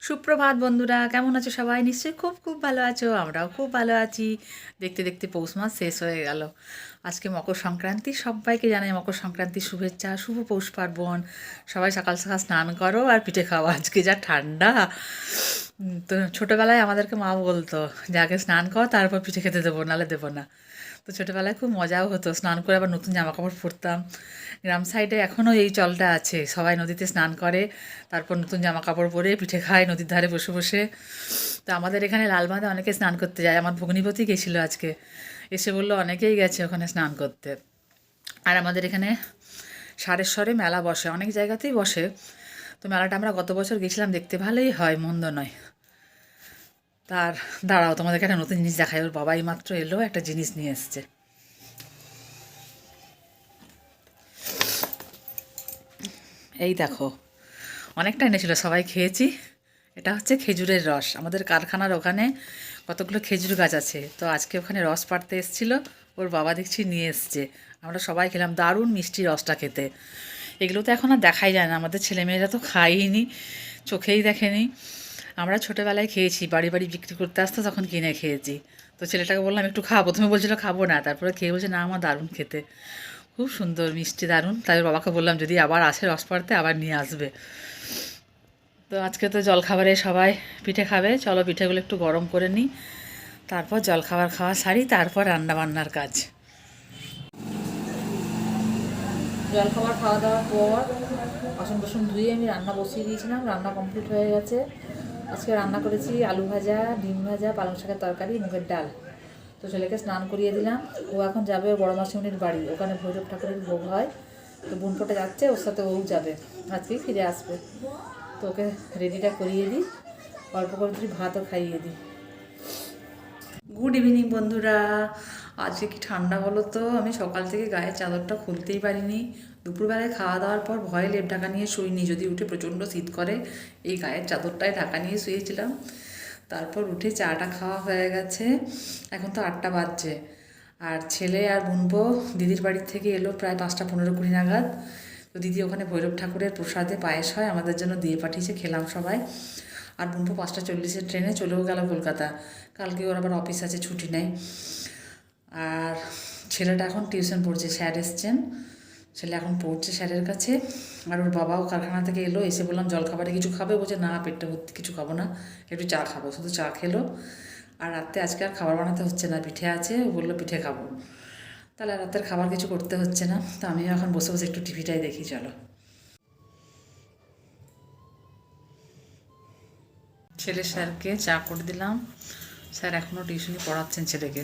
সুপ্রভাত বন্ধুরা, কেমন আছো সবাই? নিশ্চয়ই খুব খুব ভালো আছো। আমরাও খুব ভালো আছি। দেখতে দেখতে পৌষ মাস শেষ হয়ে গেল। আজকে মকর সংক্রান্তি। সবাইকে জানাই মকর সংক্রান্তির শুভেচ্ছা, শুভ পৌষ পার্বণ। সবাই সকাল সকাল স্নান করো আর পিঠে খাওয়া। আজকে যা ঠান্ডা। তো ছোটোবেলায় আমাদেরকে মা বলতো যে আগে স্নান কর, তারপর পিঠে খেতে দেবো, নাহলে দেবো না। তো ছোটোবেলায় খুব মজাও হতো, স্নান করে আবার নতুন জামা কাপড় পরতাম। গ্রাম সাইডে এখনও এই চলটা আছে, সবাই নদীতে স্নান করে, তারপর নতুন জামা কাপড় পরে পিঠে খায় নদীর ধারে বসে বসে। তো আমাদের এখানে লালবাঁধে অনেকে স্নান করতে যায়। আমার ভগ্নিপতি গেছিলো আজকে, এসে বললো অনেকেই গেছে ওখানে স্নান করতে। আর আমাদের এখানে সারেশ্বরে মেলা বসে, অনেক জায়গাতেই বসে। তো মেলাটা আমরা গত বছর গেছিলাম দেখতে, ভালোই হয়, মন্দ নয়। তার দাঁড়াও, তোমাদেরকে একটা নতুন জিনিস দেখায়। ওর বাবাই মাত্র এলো, একটা জিনিস নিয়ে এসছে। এই দেখো, অনেকটা এনেছিল, সবাই খেয়েছি। এটা হচ্ছে খেজুরের রস। আমাদের কারখানার ওখানে কতগুলো খেজুর গাছ আছে, তো আজকে ওখানে রস পাড়তে এসেছিল, ওর বাবা দেখছি নিয়ে এসছে। আমরা সবাই খেলাম, দারুণ মিষ্টি রসটা খেতে। এগুলো তো এখন আর দেখাই যায় না, আমাদের ছেলেমেয়েরা তো খাইনি, চোখেই দেখেনি। আমরা ছোটোবেলায় খেয়েছি, বাড়ি বাড়ি বিক্রি করতে আসতো, তখন কিনে খেয়েছি। তো ছেলেটাকে বললাম একটু খাও, প্রথমে বলছিল খাবো না, তারপরে খেয়ে বলছে না আমার দারুণ খেতে, খুব সুন্দর মিষ্টি, দারুণ। তাই ওর বাবাকে বললাম যদি আবার আসে রস পাড়তে আবার নিয়ে আসবে। তো আজকে তো জলখাবারে সবাই পিঠে খাবে, চলো পিঠেগুলো একটু গরম করে নিই, তারপর জলখাবার খাওয়া সারি, তারপর রান্নাবান্নার কাজ। জলখাবার খাওয়া দাওয়ার পর বাসন বাসন ধুয়ে আমি রান্না বসিয়ে দিয়েছিলাম, রান্না কমপ্লিট হয়ে গেছে। আজকে রান্না করেছি আলু ভাজা, ডিম ভাজা, পালং শাকের তরকারি, মুগের ডাল। তো ছেলেকে স্নান করিয়ে দিলাম, ও এখন যাবে বড় মাসিমণির বাড়ি, ওখানে ভৈরব ঠাকুরের ভোগ হয়। তো বোনপোটা যাচ্ছে, ওর সাথে ও যাবে, আজকেই ফিরে আসবে। তো ওকে রেডিটা করিয়ে দিই, অল্প করে যদি ভাতও খাইয়ে দিই। গুড ইভিনিং বন্ধুরা। আজকে কি ঠান্ডা বলো তো, আমি সকাল থেকে গায়ের চাদরটা খুলতেই পারিনি। দুপুরবেলায় খাওয়া দাওয়ার পর ভয়ে লেপ ঢাকা নিয়ে শুইনি, যদি উঠে প্রচণ্ড শীত করে। এই গায়ের চাদরটায় ঢাকা নিয়ে শুয়েছিলাম। তারপর উঠে চাটা খাওয়া হয়ে গেছে, এখন তো 8টা বাজছে। আর ছেলে আর বোনবো দিদির বাড়ির থেকে এলো প্রায় 5টা 15-20 নাগাদ। তো দিদি ওখানে ভৈরব ঠাকুরের প্রসাদে পায়েস হয়, আমাদের জন্য দিয়ে পাঠিয়েছে, খেলাম সবাই। আর বোনপো 5টা 40-এর ট্রেনে চলেও গেল কলকাতা। কালকে ওর আবার অফিস আছে, ছুটি নেই। আর ছেলেটা এখন টিউশন পড়ছে, স্যার এসছেন, ছেলে এখন পড়ছে স্যারের কাছে। আর ওর বাবাও কারখানা থেকে এলো, এসে বললাম জলখাবারে কিছু খাবে, বলছে না পেটটা ভর্তি কিছু খাবো না, একটু চা খাবো, শুধু চা খেলো। আর রাতে আজকে আর খাবার বানাতে হচ্ছে না, পিঠে আছে, ও বললো পিঠে খাবো। তাহলে রাতের খাবার কিছু করতে হচ্ছে না। তো আমিও এখন বসে বসে একটু টিভিটাই দেখি, চলো। ছেলে স্যারকে চা করে দিলাম, স্যার এখনও টিউশনি পড়াচ্ছেন ছেলেকে।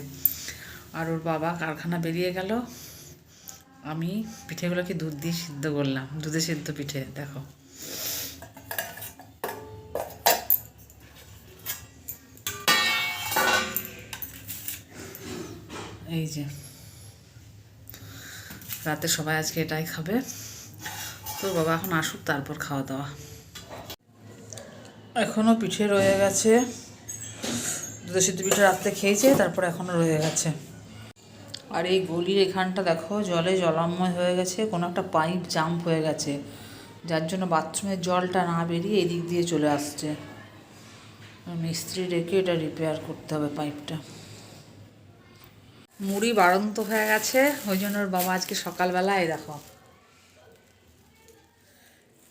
আর ওর বাবা কারখানা বেরিয়ে গেল। আমি পিঠেগুলোকে দুধ দিয়ে সিদ্ধ করলাম, দুধে সিদ্ধ পিঠে, দেখো। এই যে রাতে সবাই আজকে এটাই খাবে। তোর বাবা এখন আসুক, তারপর খাওয়া দাওয়া। এখনও পিঠে রয়ে গেছে, দুধে সিদ্ধ পিঠে রাত্রে খেয়েছে, তারপর এখনও রয়ে গেছে। আর এই গলির এখানটা দেখো জলে জলাময় হয়ে গেছে, কোনো একটা পাইপ জাম্প হয়ে গেছে, যার জন্য বাথরুমের জলটা না বেরিয়ে এদিক দিয়ে চলে আসছে। মিস্ত্রি রেখে এটা রিপেয়ার করতে হবে পাইপটা। মুড়ি বাড়ন্ত হয়ে গেছে, ওই জন্য ওর বাবা আজকে সকালবেলায় দেখো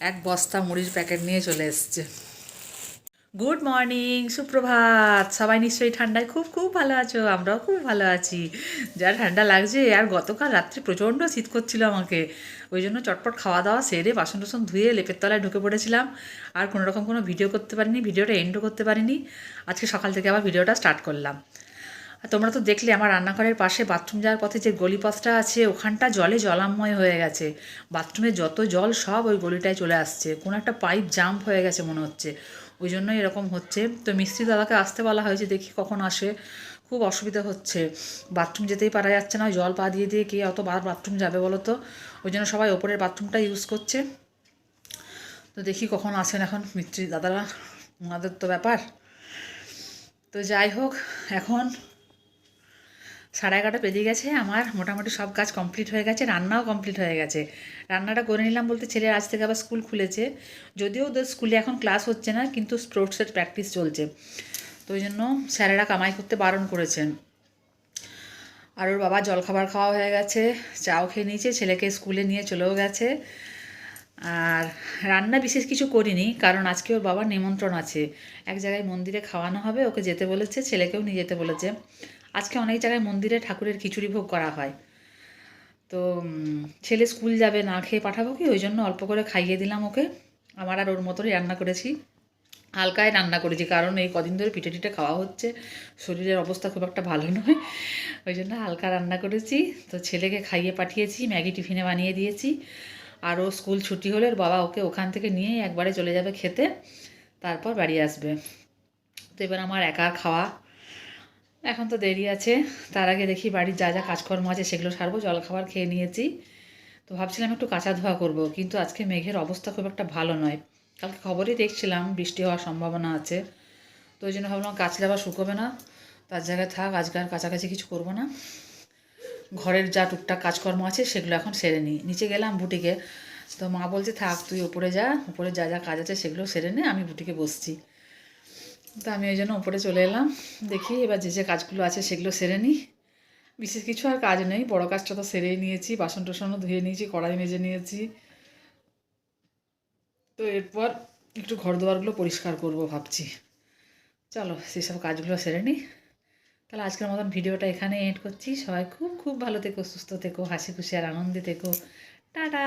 1 বস্তা মুড়ির প্যাকেট নিয়ে চলে এসছে। গুড মর্নিং, সুপ্রভাত। সবাই নিশ্চয়ই ঠান্ডায় খুব খুব ভালো আছো, আমরাও খুব ভালো আছি। যা ঠান্ডা লাগছে, আর গতকাল রাত্রে প্রচণ্ড শীত করছিল আমাকে, ওই জন্য চটপট খাওয়া দাওয়া সেরে বাসন টাসন ধুয়ে লেপের তলায় ঢুকে পড়েছিলাম। আর কোনো রকম কোনো ভিডিও করতে পারিনি, ভিডিওটা এন্ডও করতে পারিনি। আজকে সকাল থেকে আবার ভিডিওটা স্টার্ট করলাম। আর তোমরা তো দেখলে আমার রান্নাঘরের পাশে বাথরুম যাওয়ার পথে যে গলিপথটা আছে, ওখানটা জলে জলাময় হয়ে গেছে। বাথরুমে যত জল সব ওই গলিটায় চলে আসছে, কোনো একটা পাইপ জাম্প হয়ে গেছে মনে হচ্ছে, ওই জন্যই এরকম হচ্ছে। তো মিস্ত্রি দাদাকে আসতে বলা হয়েছে, দেখি কখন আসে। খুব অসুবিধা হচ্ছে, বাথরুম যেতেই পারা যাচ্ছে না, জল পা দিয়ে দিয়ে কে অত বার বাথরুম যাবে বলো তো। ওই জন্য সবাই ওপরের বাথরুমটা ইউজ করছে। তো দেখি কখন আসেন এখন মিস্ত্রি দাদারা, ওনাদের তো ব্যাপার। তো যাই হোক, এখন 11:30 বেজে গেছে, আমার মোটামুটি সব কাজ কমপ্লিট হয়ে গেছে, রান্নাও কমপ্লিট হয়ে গেছে। রান্নাটা করে নিলাম বলতে ছেলের আজ থেকে আবার স্কুল খুলেছে, যদিও ওদের স্কুলে এখন ক্লাস হচ্ছে না, কিন্তু স্পোর্টসের প্র্যাকটিস চলছে, তো ওই জন্য স্যারেরা কামাই করতে বারণ করেছেন। আর ওর বাবা জলখাবার খাওয়া হয়ে গেছে, চাও খেয়ে নিয়েছে, ছেলেকে স্কুলে নিয়ে চলেও গেছে। আর রান্না বিশেষ কিছু করিনি, কারণ আজকে ওর বাবার নিমন্ত্রণ আছে, এক জায়গায় মন্দিরে খাওয়ানো হবে, ওকে যেতে বলেছে, ছেলেকেও নিয়ে যেতে বলেছে। আজকে অনেক জায়গায় মন্দিরে ঠাকুরের খিচুড়ি ভোগ করা হয়, তো ছেলে স্কুল যাবে, না খেয়ে পাঠাবো কি, ওই জন্য অল্প করে খাইয়ে দিলাম ওকে। আমার আর ওর মতোই রান্না করেছি, হালকায় রান্না করেছি, কারণ এই কদিন ধরে পিঠে টিঠে খাওয়া হচ্ছে, শরীরের অবস্থা খুব একটা ভালো নয়, ওই জন্য হালকা রান্না করেছি। তো ছেলেকে খাইয়ে পাঠিয়েছি, ম্যাগি টিফিনে বানিয়ে দিয়েছি। আর ও স্কুল ছুটি হলে ওর বাবা ওকে ওখান থেকে নিয়ে একবারে চলে যাবে খেতে, তারপর বাড়ি আসবে। তো এবার আমার একার খাওয়া, এখন তো দেরি আছে, তার আগে দেখি বাড়ির যা যা কাজকর্ম আছে সেগুলো সারবো। জলখাবার খেয়ে নিয়েছি, তো ভাবছিলাম একটু কাঁচা ধোয়া করব, কিন্তু আজকে মেঘের অবস্থা খুব একটা ভালো নয়, কালকে খবরই দেখছিলাম বৃষ্টি হওয়ার সম্ভাবনা আছে, তো ওই জন্য ভাবলাম কাচলে আবার শুকোবে না, তার জায়গায় থাক, আজকে আর কাছাকাছি কিছু করবো না। ঘরের যা টুকটাক কাজকর্ম আছে সেগুলো এখন সেরে নিই। নিচে গেলাম বুটিকে, তো মা বলছে থাক তুই ওপরে যা, উপরে যা যা কাজ আছে সেগুলো সেরে নে, আমি বুটিকে বসছি। তো আমি ওই জন্য ওপরে চলে এলাম, দেখি এবার যে যে কাজগুলো আছে সেগুলো সেরে নিই। বিশেষ কিছু আর কাজ নেই, বড় কাজটা তো সেরেই নিয়েছি, বাসন টাসনও ধুয়ে নিয়েছি, কড়াই মেজে নিয়েছি। তো এরপর একটু ঘর দুয়ারগুলো পরিষ্কার করব ভাবছি। চলো সেসব কাজগুলো সেরে নিই। তাহলে আজকের মতন ভিডিওটা এখানে এন্ড করছি। সবাই খুব খুব ভালো থেকো, সুস্থ থেকো, হাসি খুশি আর আনন্দে থেকো। টাটা।